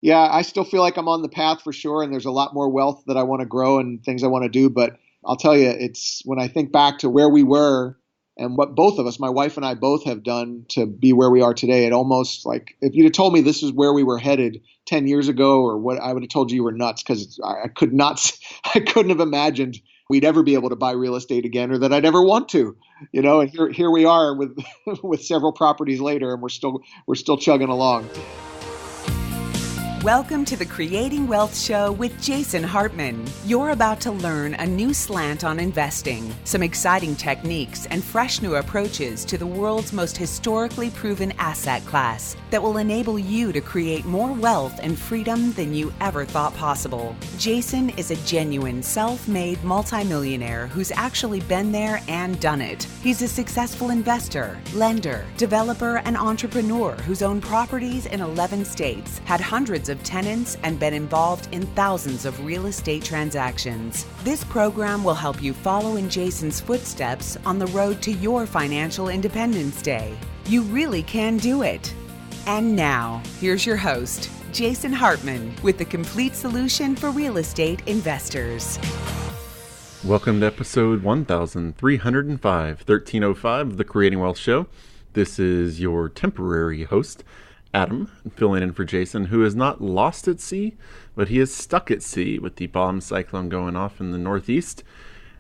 Yeah, I still feel like I'm on the path for sure, and there's a lot more wealth that I want to grow and things I want to do. But I'll tell you, it's when I think back to where we were and what both of us, my wife and I both have done to be where we are today, it almost like if you'd have told me this is where we were headed 10 years ago or what, I would have told you were nuts because I could not, I couldn't have imagined we'd ever be able to buy real estate again or that I'd ever want to, and here we are with, with several properties later and we're still chugging along. Welcome to the Creating Wealth Show with Jason Hartman. You're about to learn a new slant on investing, some exciting techniques, and fresh new approaches to the world's most historically proven asset class that will enable you to create more wealth and freedom than you ever thought possible. Jason is a genuine self-made multimillionaire who's actually been there and done it. He's a successful investor, lender, developer, and entrepreneur who's owned properties in 11 states, had hundreds of tenants, and been involved in thousands of real estate transactions. This program will help you follow in Jason's footsteps on the road to your financial independence day. You really can do it. And now, here's your host, Jason Hartman, with the complete solution for real estate investors. Welcome to episode 1305, 1305 of the Creating Wealth Show. This is your temporary host, Adam, filling in for Jason, who is not lost at sea, but he is stuck at sea with the bomb cyclone going off in the northeast.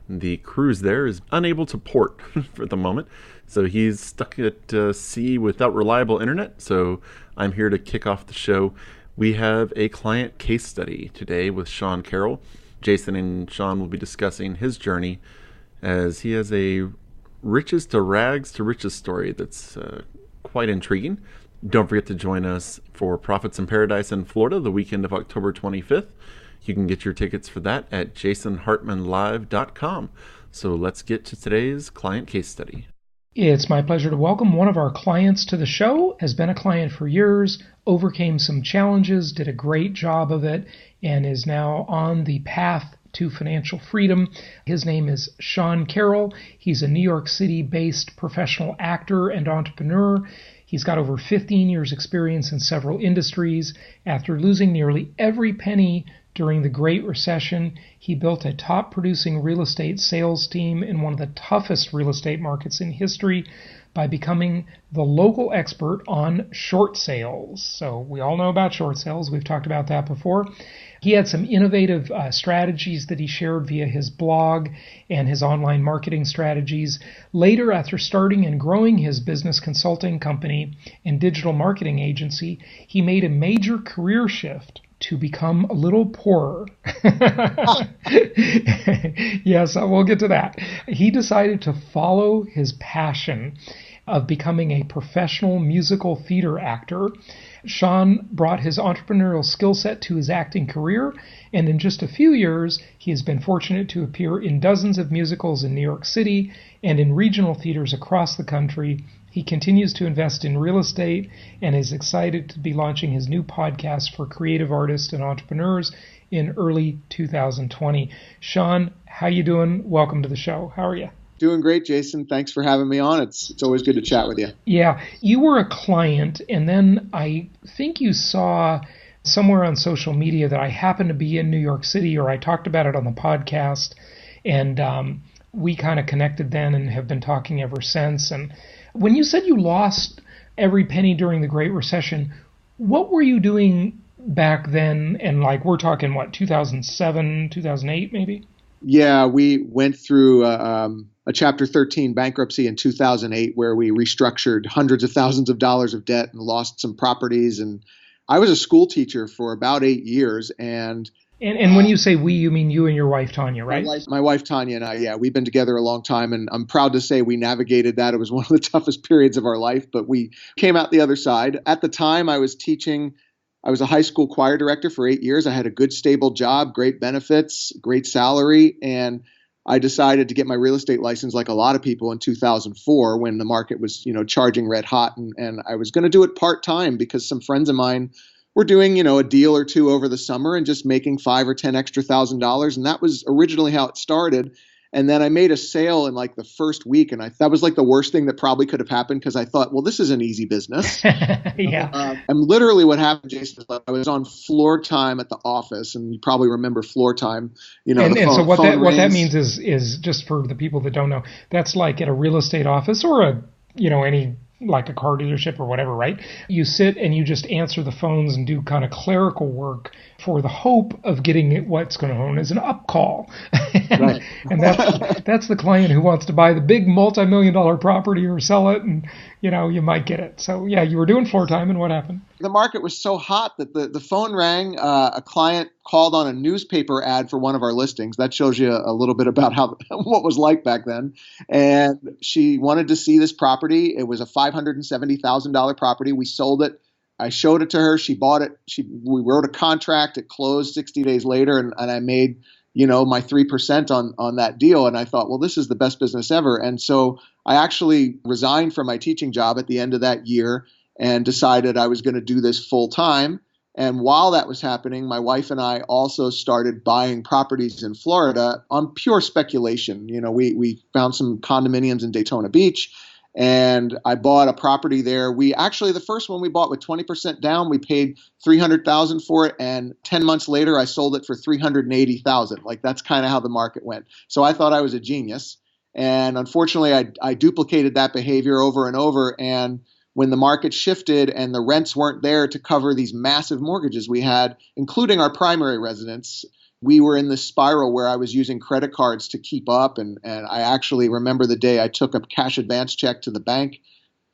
The cruise there is unable to port for the moment, so he's stuck at sea without reliable internet. So I'm here to kick off the show. We have a client case study today with Sean Carroll. Jason and Sean will be discussing his journey as he has a riches to rags to riches story that's quite intriguing. Don't forget to join us for Profits in Paradise in Florida the weekend of October 25th. You can get your tickets for that at jasonhartmanlive.com. So let's get to today's client case study. It's my pleasure to welcome one of our clients to the show. Has been a client for years, overcame some challenges, did a great job of it, and is now on the path to financial freedom. His name is Sean Carroll. He's a New York City-based professional actor and entrepreneur. He's got over 15 years experience in several industries. After losing nearly every penny during the Great Recession, he built a top-producing real estate sales team in one of the toughest real estate markets in history by becoming the local expert on short sales. So we all know about short sales. We've talked about that before. He had some innovative strategies that he shared via his blog and his online marketing strategies. Later, after starting and growing his business consulting company and digital marketing agency, he made a major career shift to become a little poorer. Yes, we'll get to that. He decided to follow his passion of becoming a professional musical theater actor. Sean brought his entrepreneurial skill set to his acting career, and in just a few years, he has been fortunate to appear in dozens of musicals in New York City and in regional theaters across the country. He continues to invest in real estate and is excited to be launching his new podcast for creative artists and entrepreneurs in early 2020. Sean, how you doing? Welcome to the show. How are you? Doing great, Jason. Thanks for having me on. It's always good to chat with you. Yeah, you were a client, and then I think you saw somewhere on social media that I happened to be in New York City, or I talked about it on the podcast, and we kind of connected then and have been talking ever since. And when you said you lost every penny during the Great Recession, what were you doing back then? And we're talking, 2007, 2008 maybe? Yeah, we went through a Chapter 13 bankruptcy in 2008 where we restructured hundreds of thousands of dollars of debt and lost some properties. And I was a school teacher for about 8 years. And when you say we, you mean you and your wife, Tanya, right? My wife, Tanya, and I, yeah, we've been together a long time. And I'm proud to say we navigated that. It was one of the toughest periods of our life, but we came out the other side. At the time, I was teaching. I was a high school choir director for 8 years. I had a good, stable job, great benefits, great salary. And I decided to get my real estate license like a lot of people in 2004 when the market was, charging red hot. And I was going to do it part-time because some friends of mine were doing, a deal or two over the summer and just making $5,000 or $10,000 extra. And that was originally how it started. And then I made a sale in like the first week. And that was like the worst thing that probably could have happened because I thought, well, this is an easy business. Yeah. And literally what happened, Jason, is I was on floor time at the office. And you probably remember floor time. And so what that means is just for the people that don't know, that's like at a real estate office or any like a car dealership or whatever, right? You sit and you just answer the phones and do kind of clerical work for the hope of getting what's going on as an up call. Right. And that's the client who wants to buy the big multi-million-dollar property or sell it, and you might get it. So yeah, you were doing floor time, and what happened? The market was so hot that the phone rang. A client called on a newspaper ad for one of our listings. That shows you a little bit about what was like back then. And she wanted to see this property. It was a $570,000 property. We sold it. I showed it to her. She bought it. We wrote a contract. It closed 60 days later, and I made my 3% on that deal. And I thought, well, this is the best business ever. And so I actually resigned from my teaching job at the end of that year and decided I was going to do this full time. And while that was happening, my wife and I also started buying properties in Florida on pure speculation. We found some condominiums in Daytona Beach, and I bought a property there. The first one we bought with 20% down, we paid $300,000 for it. And 10 months later, I sold it for $380,000. Like, that's kind of how the market went. So I thought I was a genius. And unfortunately, I duplicated that behavior over and over. And when the market shifted and the rents weren't there to cover these massive mortgages we had, including our primary residence, we were in this spiral where I was using credit cards to keep up. And I actually remember the day I took a cash advance check to the bank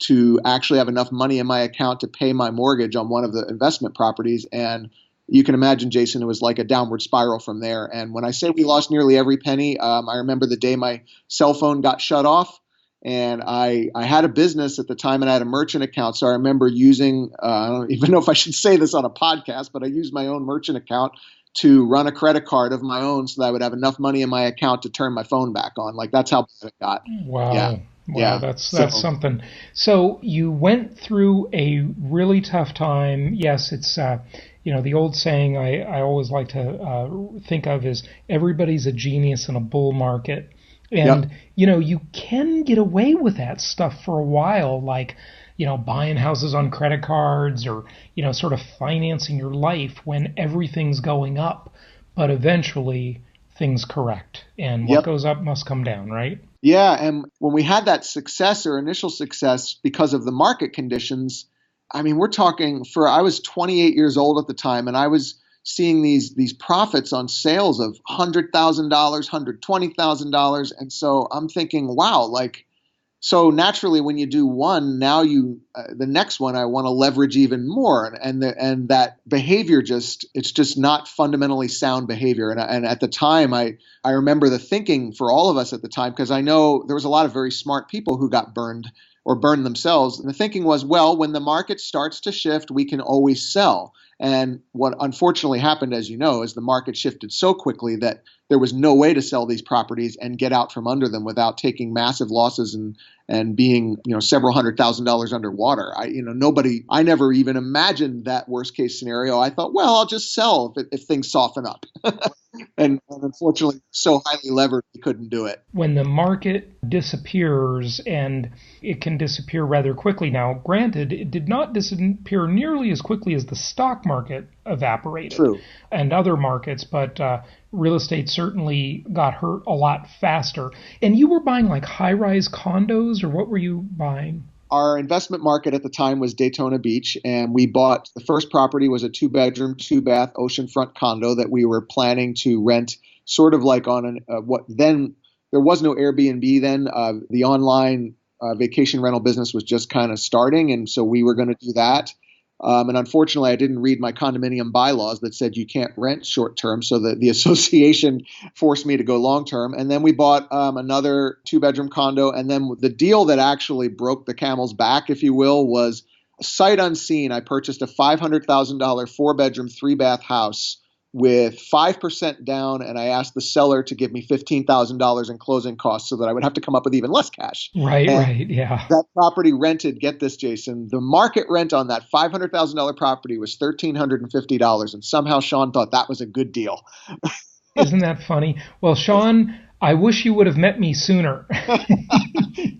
to actually have enough money in my account to pay my mortgage on one of the investment properties. And you can imagine, Jason, it was like a downward spiral from there. And when I say we lost nearly every penny, I remember the day my cell phone got shut off. And I had a business at the time, and I had a merchant account. So I remember using, I don't even know if I should say this on a podcast, but I used my own merchant account to run a credit card of my own so that I would have enough money in my account to turn my phone back on. Like, that's how bad it got. Wow. Yeah. Wow, that's something. So you went through a really tough time. Yes, it's, the old saying I always like to think of is everybody's a genius in a bull market. And, you can get away with that stuff for a while, like, buying houses on credit cards or, sort of financing your life when everything's going up. But eventually things correct. And what goes up must come down, right? Yeah. And when we had that success or initial success because of the market conditions, I mean, we're talking I was 28 years old at the time, and I was seeing these profits on sales of $100,000, $120,000. And so I'm thinking, wow, so naturally when you do one, now the next one, I want to leverage even more. And that behavior it's just not fundamentally sound behavior. And at the time, I remember the thinking for all of us at the time, because I know there was a lot of very smart people who got burned or burned themselves. And the thinking was, well, when the market starts to shift, we can always sell. And what unfortunately happened, as you know, is the market shifted so quickly that there was no way to sell these properties and get out from under them without taking massive losses and being, several $100,000s underwater. I never even imagined that worst case scenario. I thought, well, I'll just sell if things soften up. And unfortunately, so highly levered, we couldn't do it. When the market disappears, and it can disappear rather quickly now, granted, it did not disappear nearly as quickly as the stock market evaporated. True. And other markets, but real estate certainly got hurt a lot faster. And you were buying like high-rise condos, or what were you buying? Our investment market at the time was Daytona Beach, and we bought the first property was a 2-bedroom, 2-bath oceanfront condo that we were planning to rent, sort of like on then there was no Airbnb then. The online vacation rental business was just kind of starting, and so we were going to do that. And unfortunately, I didn't read my condominium bylaws that said you can't rent short term. So the association forced me to go long term. And then we bought another 2-bedroom condo. And then the deal that actually broke the camel's back, if you will, was sight unseen. I purchased a $500,000 4-bedroom, 3-bath house with 5% down, and I asked the seller to give me $15,000 in closing costs so that I would have to come up with even less cash. Right, yeah. That property rented, get this, Jason, the market rent on that $500,000 property was $1,350, and somehow Sean thought that was a good deal. Isn't that funny? Well, Sean, I wish you would have met me sooner.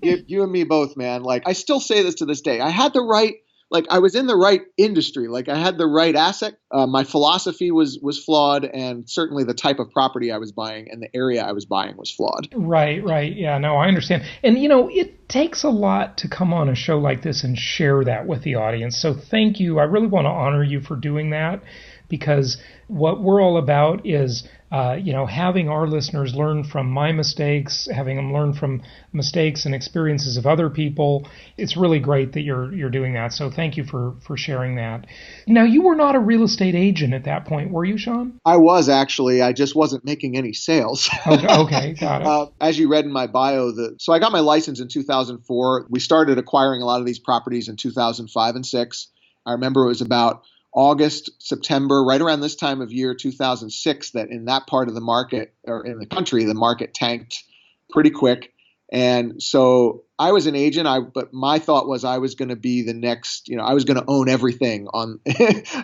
You and me both, man. Like, I still say this to this day. I had the right, like, I was in the right industry. Like, I had the right asset. My philosophy was flawed, and certainly the type of property I was buying and the area I was buying was flawed. Right, right. Yeah, no, I understand. And, it takes a lot to come on a show like this and share that with the audience. So thank you. I really want to honor you for doing that, because what we're all about is, having our listeners learn from my mistakes, having them learn from mistakes and experiences of other people. It's really great that you're doing that. So thank you for sharing that. Now, you were not a real estate agent at that point, were you, Sean? I was actually. I just wasn't making any sales. Okay, got it. As you read in my bio, so I got my license in 2004. We started acquiring a lot of these properties in 2005 and 6. I remember it was about August, September, right around this time of year, 2006, that in that part of the market, or in the country, the market tanked pretty quick. And so I was an agent, but my thought was I was going to be the next, I was going to own everything on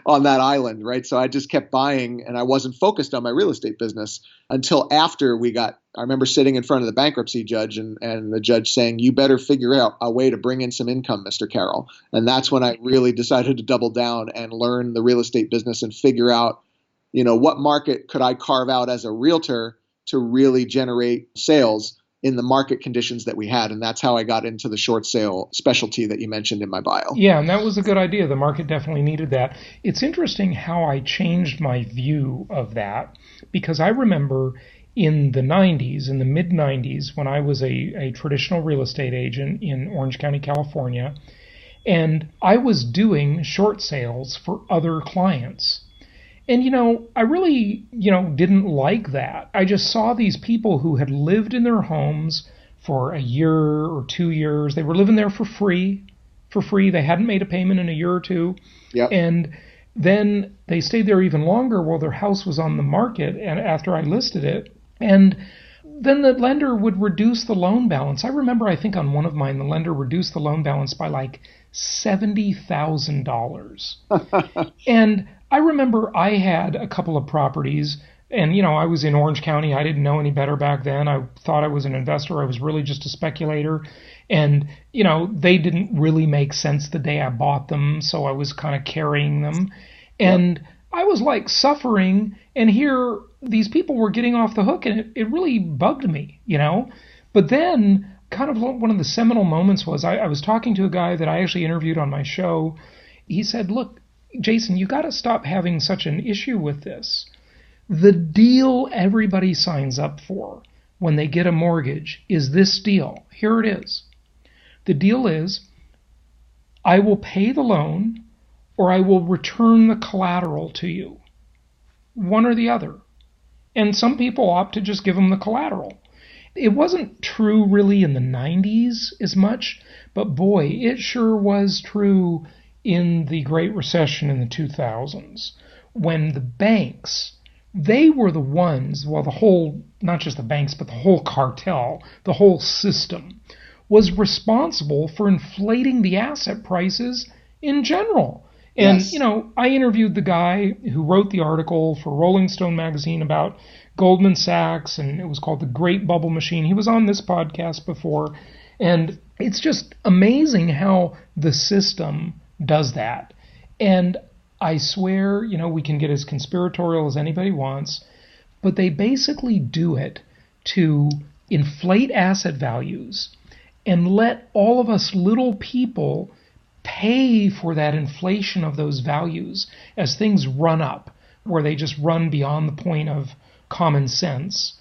on that island, right? So I just kept buying, and I wasn't focused on my real estate business until after I remember sitting in front of the bankruptcy judge and the judge saying, "You better figure out a way to bring in some income, Mr. Carroll." And that's when I really decided to double down and learn the real estate business and figure out, what market could I carve out as a realtor to really generate sales in the market conditions that we had. And that's how I got into the short sale specialty that you mentioned in my bio. Yeah, and that was a good idea. The market definitely needed that. It's interesting how I changed my view of that, because I remember in the 90s, in the mid-90s, when I was a traditional real estate agent in Orange County, California, and I was doing short sales for other clients. And, I really, didn't like that. I just saw these people who had lived in their homes for a year or 2 years. They were living there for free. They hadn't made a payment in a year or two. Yep. And then they stayed there even longer while their house was on the market, and after I listed it. And then the lender would reduce the loan balance. I remember, I think on one of mine, the lender reduced the loan balance by like $70,000. And I remember I had a couple of properties, and, I was in Orange County. I didn't know any better back then. I thought I was an investor. I was really just a speculator. And, they didn't really make sense the day I bought them, so I was kind of carrying them. And yep. I was like suffering, and here these people were getting off the hook, and it really bugged me, But then kind of one of the seminal moments was I was talking to a guy that I actually interviewed on my show. He said, "Look, Jason, you got to stop having such an issue with this. The deal everybody signs up for when they get a mortgage is this deal. Here it is. The deal is, I will pay the loan or I will return the collateral to you. One or the other." And some people opt to just give them the collateral. It wasn't true really in the 90s as much, but boy, it sure was true in the Great Recession in the 2000s, when the banks, they were the ones, well, the whole, not just the banks, but the whole cartel, the whole system, was responsible for inflating the asset prices in general. And, yes. I interviewed the guy who wrote the article for Rolling Stone magazine about Goldman Sachs, and it was called The Great Bubble Machine. He was on this podcast before, and it's just amazing how the system does that. And I swear, we can get as conspiratorial as anybody wants, but they basically do it to inflate asset values and let all of us little people pay for that inflation of those values as things run up, where they just run beyond the point of common sense.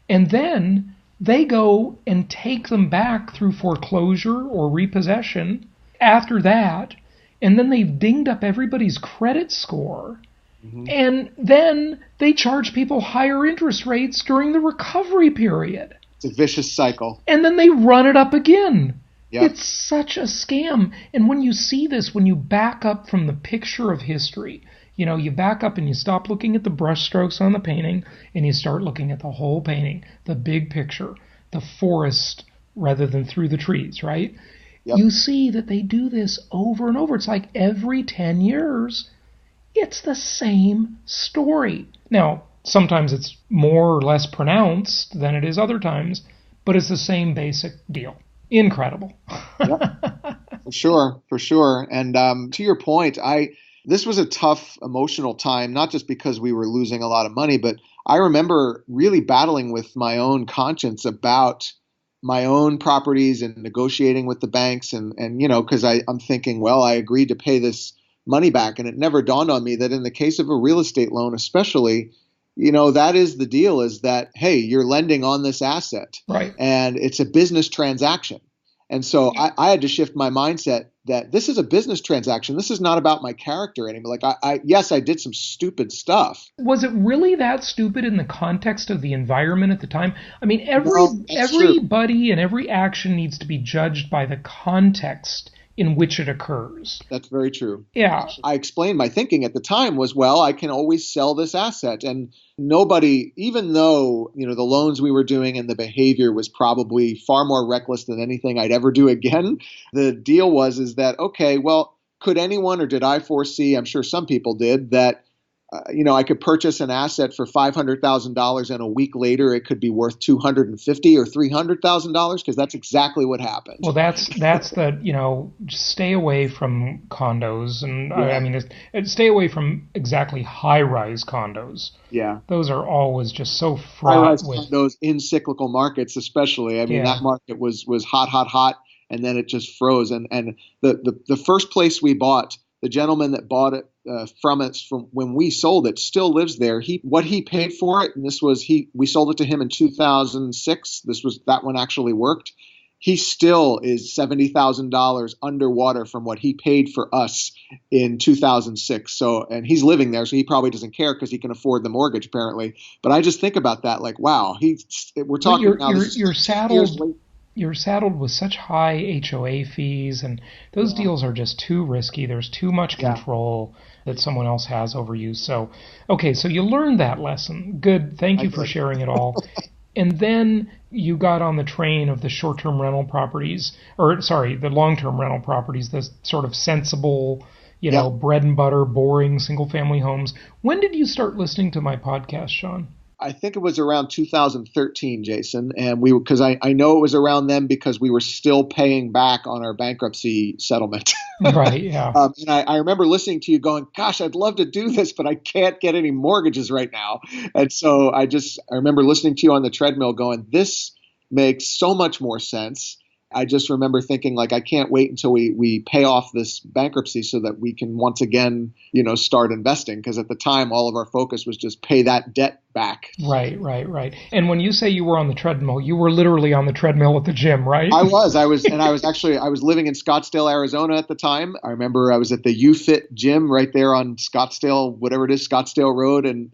And then they go and take them back through foreclosure or repossession after that. And then they've dinged up everybody's credit score. Mm-hmm. And then they charge people higher interest rates during the recovery period. It's a vicious cycle. And then they run it up again. Yep. It's such a scam. And when you see this, when you back up from the picture of history, you back up and you stop looking at the brush strokes on the painting and you start looking at the whole painting, the big picture, the forest rather than through the trees, right? Yep. You see that they do this over and over. It's like every 10 years, it's the same story. Now, Sometimes it's more or less pronounced than it is other times, but it's the same basic deal. Incredible. Yep. For sure. And to your point, this was a tough emotional time, not just because we were losing a lot of money, but I remember really battling with my own conscience about my own properties and negotiating with the banks. And because I'm thinking, well, I agreed to pay this money back. And it never dawned on me that in the case of a real estate loan, especially, that is the deal, is that, hey, you're lending on this asset. Right. And it's a business transaction. And so I had to shift my mindset that this is a business transaction. This is not about my character anymore. Like yes, I did some stupid stuff. Was it really that stupid in the context of the environment at the time? I mean, everybody and every action needs to be judged by the context in which it occurs. That's very true. Yeah. I explained my thinking at the time was, well, I can always sell this asset. And nobody, even though, the loans we were doing and the behavior was probably far more reckless than anything I'd ever do again, the deal is that, okay, well, could anyone, or did I foresee, I'm sure some people did, that I could purchase an asset for $500,000 and a week later it could be worth $250,000 or $300,000, because that's exactly what happened. Well, that's the stay away from condos, and yeah. I mean stay away from exactly high-rise condos. Yeah, those are always just so fraught high-rise with condos in cyclical markets, especially. I mean, that market was hot, and then it just froze. And the first place we bought, the gentleman that bought it from us from when we sold it still lives there. What he paid for it, and we sold it to him in 2006. That one actually worked. He still is $70,000 underwater from what he paid for us in 2006. So, and he's living there, so he probably doesn't care because he can afford the mortgage apparently. But I just think about that, like, wow, we're talking now. You're saddled with such high HOA fees, and those deals are just too risky. There's too much control that someone else has over you. So, okay, so you learned that lesson. Good. Thank you for sharing it all. And then you got on the train of the short-term rental properties, the long-term rental properties, the sort of sensible, bread and butter, boring single-family homes. When did you start listening to my podcast, Sean? I think it was around 2013, Jason, and because I know it was around then because we were still paying back on our bankruptcy settlement. Right, yeah. And I remember listening to you going, gosh, I'd love to do this, but I can't get any mortgages right now. And so I remember listening to you on the treadmill going, this makes so much more sense. I just remember thinking, like, I can't wait until we pay off this bankruptcy so that we can once again, start investing. Because at the time, all of our focus was just pay that debt back. Right. And when you say you were on the treadmill, you were literally on the treadmill at the gym, right? I was living in Scottsdale, Arizona at the time. I remember I was at the UFit gym right there on Scottsdale, whatever it is, Scottsdale Road, and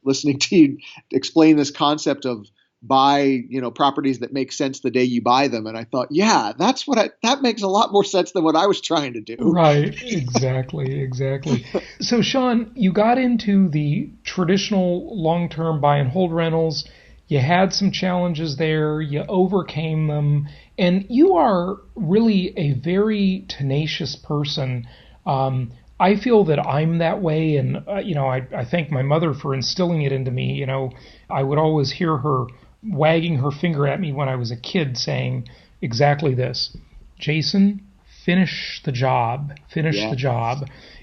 listening to you explain this concept of buy, properties that make sense the day you buy them. And I thought, yeah, that makes a lot more sense than what I was trying to do. Right. Exactly. So Sean, you got into the traditional long-term buy and hold rentals. You had some challenges there. You overcame them. And you are really a very tenacious person. I feel that I'm that way. And, I thank my mother for instilling it into me. I would always hear her wagging her finger at me when I was a kid saying exactly this: Jason, finish the job.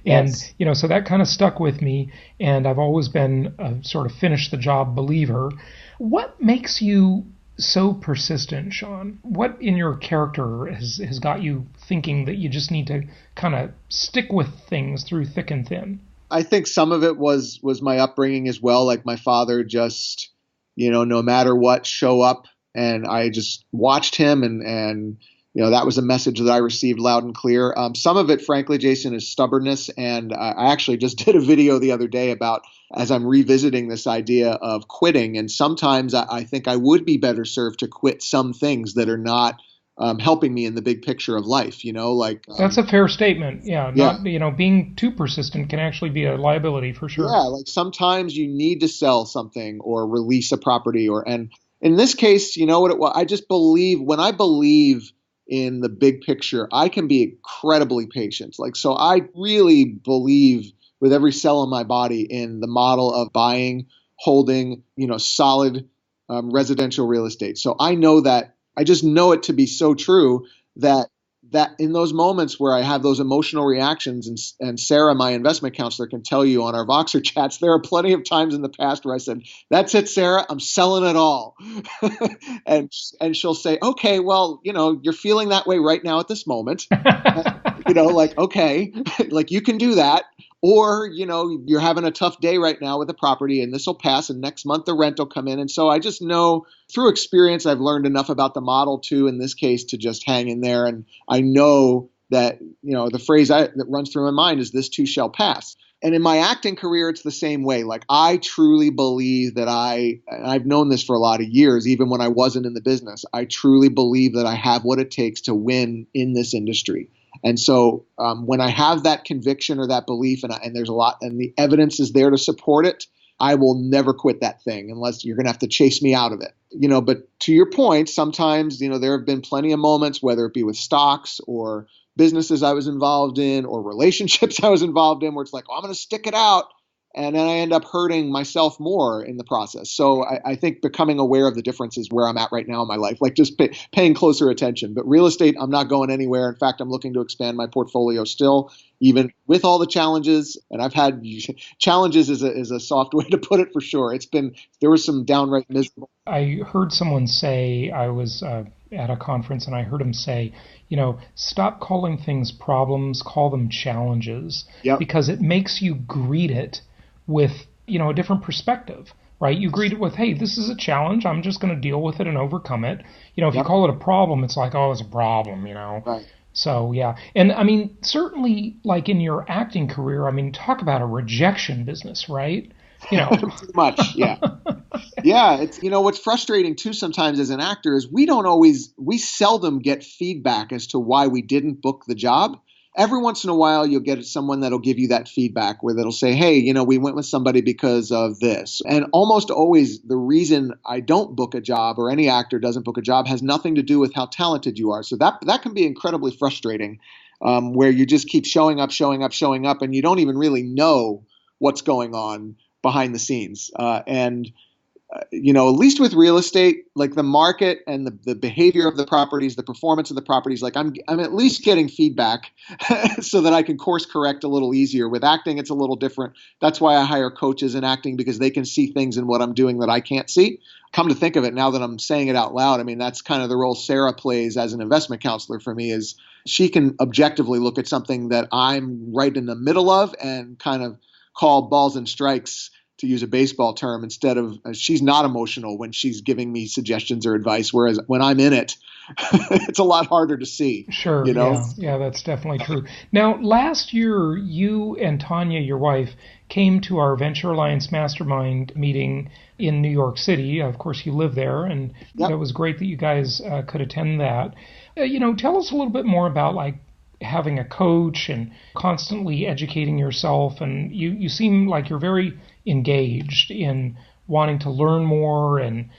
And, so that kind of stuck with me. And I've always been a sort of finish the job believer. What makes you so persistent, Sean? What in your character has got you thinking that you just need to kind of stick with things through thick and thin? I think some of it was my upbringing as well. Like my father just, no matter what, show up, and I just watched him, and that was a message that I received loud and clear. Some of it, frankly, Jason, is stubbornness. And I actually just did a video the other day about, as I'm revisiting this idea of quitting. And sometimes I think I would be better served to quit some things that are not helping me in the big picture of life, that's a fair statement. Yeah. Not, being too persistent can actually be a liability for sure. Yeah. Like sometimes you need to sell something or release a property and in this case, what it was, I just believe when I believe in the big picture, I can be incredibly patient. So I really believe with every cell in my body in the model of buying, holding, solid residential real estate. So I know that, I just know it to be so true that in those moments where I have those emotional reactions, and Sarah, my investment counselor, can tell you on our Voxer chats, there are plenty of times in the past where I said, "That's it, Sarah, I'm selling it all." and she'll say, "Okay, well, you're feeling that way right now at this moment." Like, okay, like you can do that. Or, you're having a tough day right now with a property, and this will pass, and next month the rent will come in. And so I just know through experience, I've learned enough about the model too, in this case, to just hang in there. And I know that, the phrase that runs through my mind is, "This too shall pass." And in my acting career, it's the same way. Like, I truly believe that I've known this for a lot of years, even when I wasn't in the business. I truly believe that I have what it takes to win in this industry. And so when I have that conviction or that belief, and there's a lot, and the evidence is there to support it, I will never quit that thing unless you're going to have to chase me out of it. But to your point, sometimes, there have been plenty of moments, whether it be with stocks or businesses I was involved in or relationships I was involved in, where it's like, oh, I'm going to stick it out. And then I end up hurting myself more in the process. So I think becoming aware of the difference is where I'm at right now in my life, like just paying closer attention. But real estate, I'm not going anywhere. In fact, I'm looking to expand my portfolio still, even with all the challenges. And I've had challenges is a soft way to put it, for sure. There was some downright miserable. I heard someone say, I was at a conference, and I heard him say, stop calling things problems, call them challenges. Yep. Because it makes you greet it with, a different perspective, right? You greet it with, hey, this is a challenge. I'm just going to deal with it and overcome it. If you call it a problem, it's like, oh, it's a problem, Right. So, yeah. And I mean, certainly, like in your acting career, talk about a rejection business, right? Too much. Yeah. Yeah. It's, what's frustrating too sometimes as an actor is we seldom get feedback as to why we didn't book the job. Every once in a while, you'll get someone that'll give you that feedback where they'll say, hey, we went with somebody because of this. And almost always the reason I don't book a job, or any actor doesn't book a job, has nothing to do with how talented you are. So that can be incredibly frustrating, where you just keep showing up, and you don't even really know what's going on behind the scenes. At least with real estate, like the market and the behavior of the properties, the performance of the properties, like I'm at least getting feedback so that I can course correct a little easier. With acting, it's a little different. That's why I hire coaches in acting, because they can see things in what I'm doing that I can't see. Come to think of it, now that I'm saying it out loud, that's kind of the role Sarah plays as an investment counselor for me, is she can objectively look at something that I'm right in the middle of and kind of call balls and strikes, to use a baseball term, instead of she's not emotional when she's giving me suggestions or advice. Whereas when I'm in it, it's a lot harder to see. Sure. Yeah, that's definitely true. Now, last year, you and Tanya, your wife, came to our Venture Alliance Mastermind meeting in New York City. Of course, you live there, and It was great that you guys could attend that. Tell us a little bit more about having a coach and constantly educating yourself. And you seem like you're very engaged in wanting to learn more and,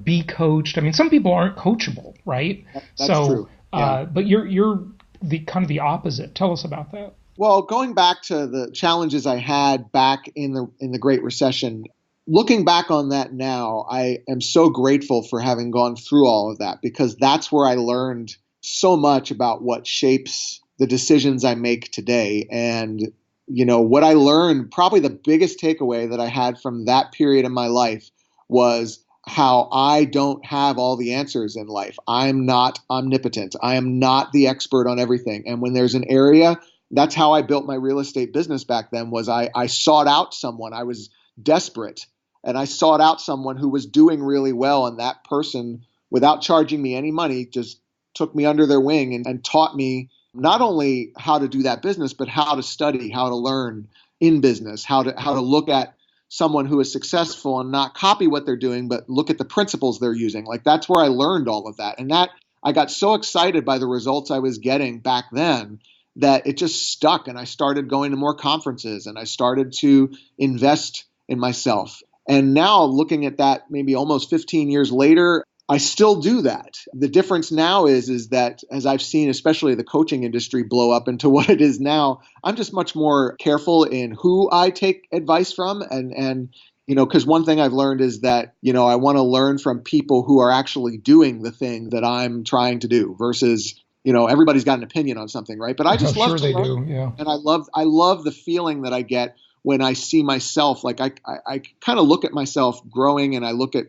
be coached. Some people aren't coachable, right? That's true. Yeah. But you're the kind of the opposite. Tell us about that. Well, going back to the challenges I had back in the Great Recession, looking back on that now, I am so grateful for having gone through all of that, because that's where I learned so much about what shapes the decisions I make today. And what I learned, probably the biggest takeaway that I had from that period in my life, was how I don't have all the answers in life. I'm not omnipotent. I am not the expert on everything. And when there's an area, that's how I built my real estate business back then, was I sought out someone. I was desperate, and I sought out someone who was doing really well. And that person, without charging me any money, just took me under their wing and taught me not only how to do that business, but how to study, how to learn in business, how to look at someone who is successful and not copy what they're doing, but look at the principles they're using. Like, that's where I learned all of that. And that I got so excited by the results I was getting back then that it just stuck. And I started going to more conferences, and I started to invest in myself. And now, looking at that maybe almost 15 years later, I still do that. The difference now is that as I've seen, especially the coaching industry blow up into what it is now, I'm just much more careful in who I take advice from. And because one thing I've learned is that, I want to learn from people who are actually doing the thing that I'm trying to do versus, everybody's got an opinion on something, right? But I just love to learn. Do, yeah. And I love the feeling that I get when I see myself. Like I kind of look at myself growing, and I look at,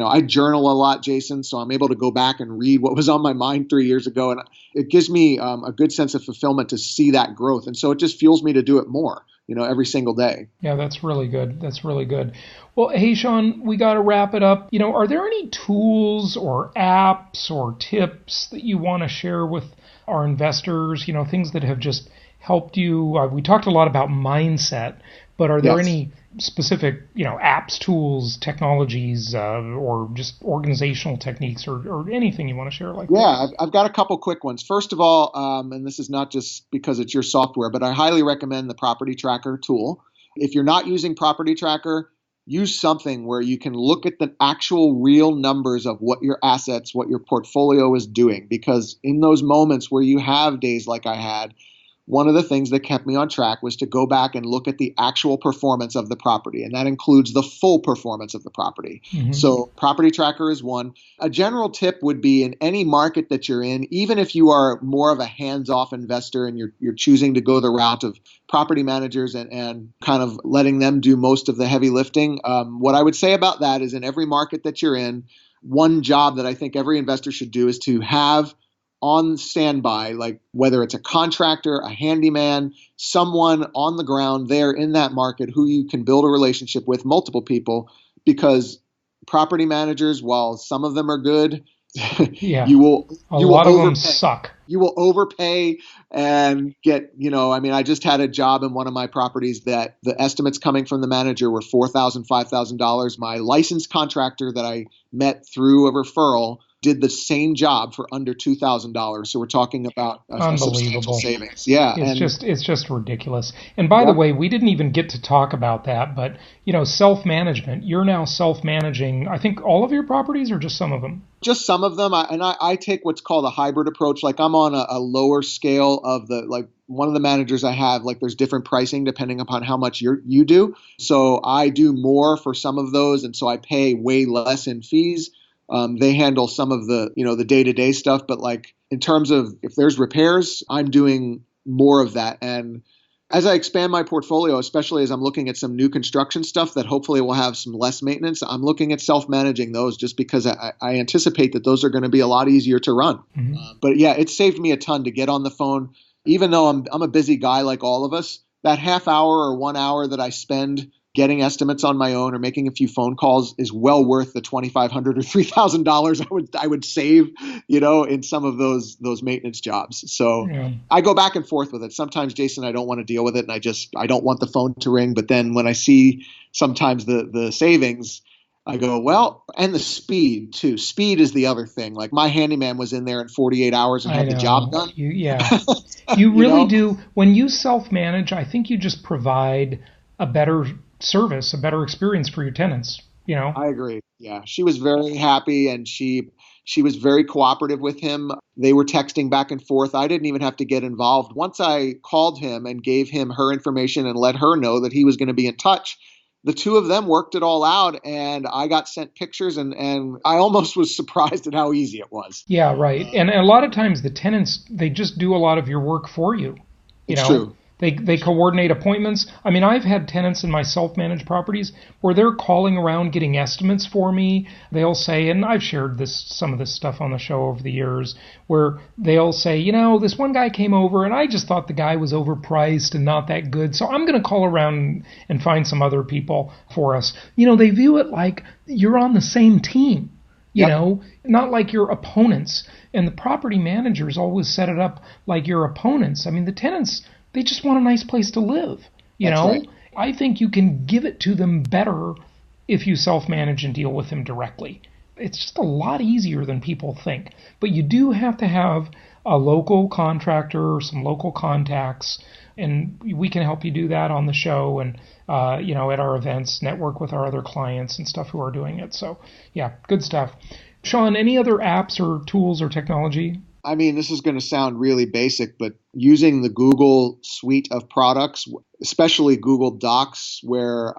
I journal a lot, Jason, so I'm able to go back and read what was on my mind 3 years ago. And it gives me a good sense of fulfillment to see that growth. And so it just fuels me to do it more, every single day. Yeah, that's really good. That's really good. Well, hey, Sean, we got to wrap it up. Are there any tools or apps or tips that you want to share with our investors, things that have just helped you? We talked a lot about mindset, but are there any specific, apps, tools, technologies, or just organizational techniques or anything you want to share like that? Yeah, I've got a couple quick ones. First of all, and this is not just because it's your software, but I highly recommend the Property Tracker tool. If you're not using Property Tracker, use something where you can look at the actual real numbers of what your assets, what your portfolio is doing. Because in those moments where you have days like I had, one of the things that kept me on track was to go back and look at the actual performance of the property. And that includes the full performance of the property. Mm-hmm. So Property Tracker is one. A general tip would be in any market that you're in, even if you are more of a hands-off investor and you're choosing to go the route of property managers and kind of letting them do most of the heavy lifting. What I would say about that is in every market that you're in, one job that I think every investor should do is to have on standby, like whether it's a contractor, a handyman, someone on the ground there in that market who you can build a relationship with, multiple people, because property managers, while some of them are good, you will a lot of them suck. You will overpay and get, I just had a job in one of my properties that the estimates coming from the manager were $4,000, $5,000. My licensed contractor that I met through a referral did the same job for under $2,000. So we're talking about a substantial savings. Yeah. It's just ridiculous. And by the way, we didn't even get to talk about that, but self-management, you're now self-managing, I think all of your properties or just some of them? Just some of them. I take what's called a hybrid approach. Like I'm on a lower scale of one of the managers I have, there's different pricing depending upon how much you do. So I do more for some of those. And so I pay way less in fees. They handle some of the, the day-to-day stuff, but in terms of if there's repairs, I'm doing more of that. And as I expand my portfolio, especially as I'm looking at some new construction stuff that hopefully will have some less maintenance, I'm looking at self-managing those just because I anticipate that those are going to be a lot easier to run. Mm-hmm. But yeah, it saved me a ton to get on the phone. Even though I'm a busy guy like all of us, that half hour or 1 hour that I spend getting estimates on my own or making a few phone calls is well worth the $2,500 or $3,000 I would save, in some of those maintenance jobs. So I go back and forth with it. Sometimes, Jason, I don't want to deal with it, and I don't want the phone to ring. But then when I see sometimes the savings, I go, well, and the speed too. Speed is the other thing. Like my handyman was in there in 48 hours and had the job done. You really do. When you self-manage, I think you just provide a better service, a better experience for your tenants. I agree. Yeah. She was very happy and she was very cooperative with him. They were texting back and forth. I didn't even have to get involved. Once I called him and gave him her information and let her know that he was going to be in touch, the two of them worked it all out, and I got sent pictures, and I almost was surprised at how easy it was. Yeah, right. And a lot of times the tenants, they just do a lot of your work for you. It's true. They coordinate appointments. I mean, I've had tenants in my self-managed properties where they're calling around getting estimates for me. They'll say, and I've shared some of this stuff on the show over the years, where they'll say, this one guy came over and I just thought the guy was overpriced and not that good, so I'm going to call around and find some other people for us. They view it like you're on the same team. Not like your opponents. And the property managers always set it up like your opponents. I mean, the tenants, they just want a nice place to live. Right. I think you can give it to them better if you self-manage and deal with them directly. It's just a lot easier than people think. But you do have to have a local contractor or some local contacts, and we can help you do that on the show and, at our events, network with our other clients and stuff who are doing it. So, yeah, good stuff. Sean, any other apps or tools or technology? I mean, this is going to sound really basic, but using the Google suite of products, especially Google Docs, where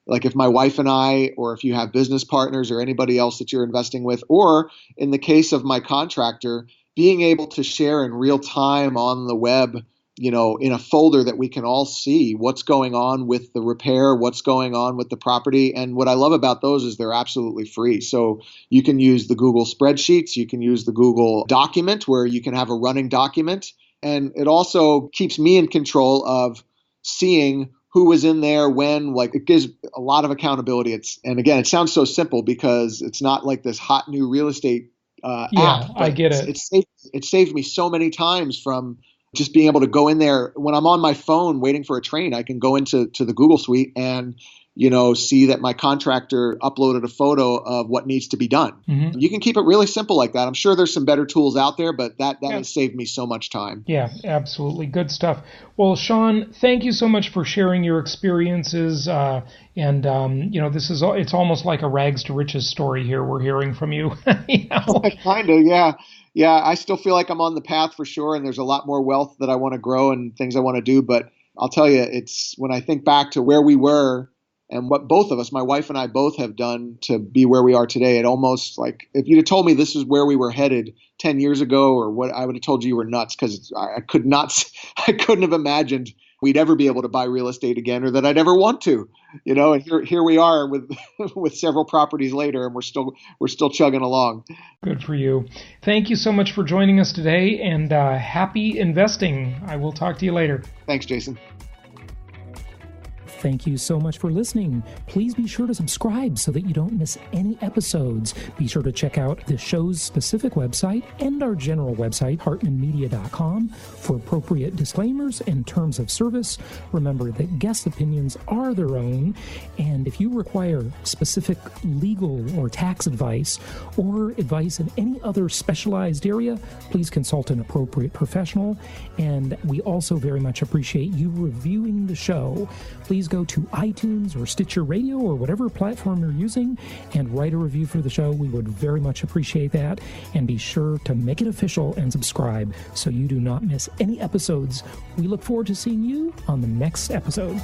like if my wife and I, or if you have business partners or anybody else that you're investing with, or in the case of my contractor, being able to share in real time on the web, in a folder that we can all see what's going on with the repair, what's going on with the property. And what I love about those is they're absolutely free. So you can use the Google spreadsheets, you can use the Google document where you can have a running document. And it also keeps me in control of seeing who was in there when. Like, it gives a lot of accountability. And again, it sounds so simple because it's not like this hot new real estate app. I get it. It saved me so many times from just being able to go in there. When I'm on my phone waiting for a train, I can go into the Google suite and see that my contractor uploaded a photo of what needs to be done. Mm-hmm. You can keep it really simple like that. I'm sure there's some better tools out there, but that has saved me so much time. Yeah, absolutely. Good stuff. Well, Sean, thank you so much for sharing your experiences. It's almost like a rags to riches story here we're hearing from you. Kind of, yeah. Yeah, I still feel like I'm on the path for sure, and there's a lot more wealth that I want to grow and things I want to do. But I'll tell you, it's when I think back to where we were and what both of us, my wife and I both have done to be where we are today, it almost like if you'd have told me this is where we were headed 10 years ago or what, I would have told you were nuts, because I couldn't have imagined we'd ever be able to buy real estate again, or that I'd ever want to, and here we are with several properties later, and we're still chugging along. Good for you. Thank you so much for joining us today, and happy investing. I will talk to you later. Thanks, Jason. Thank you so much for listening. Please be sure to subscribe so that you don't miss any episodes. Be sure to check out the show's specific website and our general website, hartmanmedia.com, for appropriate disclaimers and terms of service. Remember that guest opinions are their own, and if you require specific legal or tax advice or advice in any other specialized area, please consult an appropriate professional. And we also very much appreciate you reviewing the show. Please go to iTunes or Stitcher Radio or whatever platform you're using and write a review for the show. We would very much appreciate that. And be sure to make it official and subscribe so you do not miss any episodes. We look forward to seeing you on the next episode.